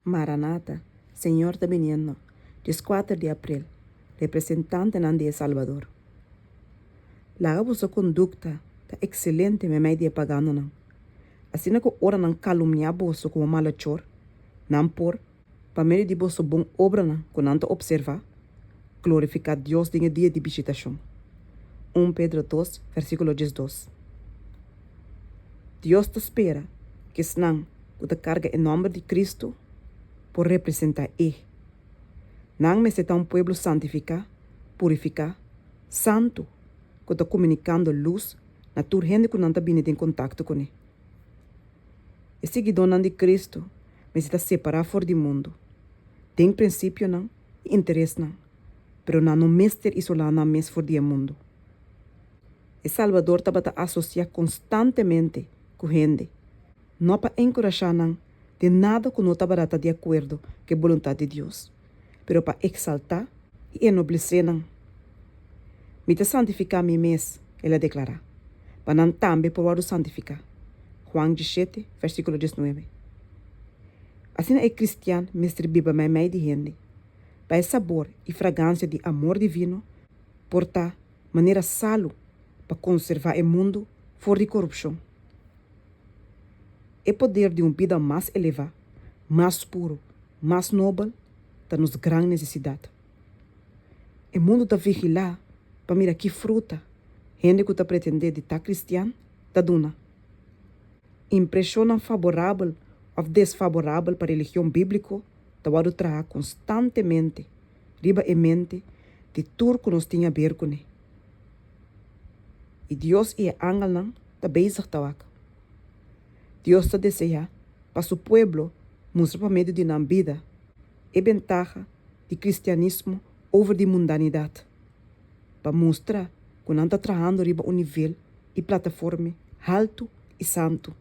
Maranata, Senhor está viniendo, 14 de abril, representante de El Salvador. La vossa conduta está excelente me meio de pagando não. Assim que ora não calumniar vosso como malachor, não por, para meio de vosso bom obra não, com não observar, glorificar Deus em dia de visitação. 1 Pedro 2, versículo 12. Deus te espera que senão que te carga em nome de Cristo por representar Ele. Não me será pueblo santificar, purificar, santo, que está comunicando luz na tua gente que não está vindo em contato com Ele. E seguidor de Cristo, me está separar fora do mundo. Tem princípio não, e interesse não, pero não mestre isolar na mes fora do mundo. E Salvador está para associar constantemente com gente, não para encorajar não, de nada que não está para de acordo com a vontade de Deus, pero para exaltar e enobrecer não. Me te santificar mi mês, ela declara, para não também por santificar. Juan 17, versículo 19. Assim é cristiano, mestre Bíblia mais meio de gente, para sabor e fragrância de amor divino, portar maneira salo para conservar o mundo fora de corrupção. O poder de uma vida mais elevada, mais puro, mais nobre, está nos grande necessidade. O mundo está vigilar para mirar que fruta, gente que está pretendendo de estar cristiano, está dando. Impressão favorável ou desfavorável para a religião bíblica, está a trazer constantemente, riba em mente, de tudo que nos tem a ver com ele. E Deus e a ángel não está bezig te Deus está deseja para seu povo mostrar para meio de na vida a ventaja de cristianismo over de mundanidade, para mostrar que não está trabalhando riba um nível e plataforma alto e santo.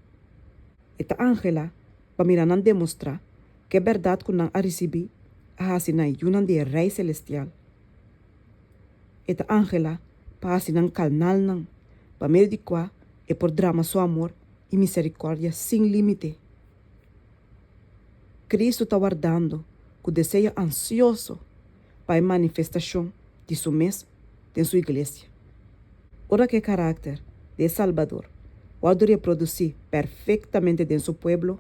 Esta ángela para mirar não demonstrar que é verdade que não a receber a assinar uma de rei celestial. Esta ángela para assinar canal não, para meio de qual é por drama seu amor e misericórdia sem limite. Cristo está guardando com desejo ansioso para a manifestação de seu mês em sua igreja. Ora que caráter de Salvador pode reproduzir perfeitamente em seu povo,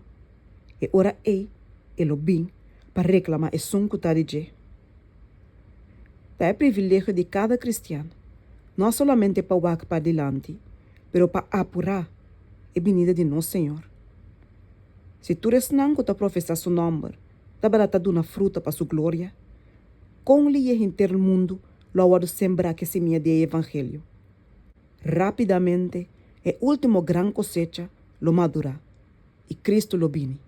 e ora ele bem para reclamar o som que está de dizer. É privilégio de cada cristiano, não somente para o para adiante, mas para apurar a vinda de nosso Senhor. Se tu és não que professa seu nome, está barata de uma fruta para sua glória, com lhe inteiro o mundo, logo sembrar que semeia de evangelho. Rapidamente, o último grande cosecha lo madura, e Cristo lo vine.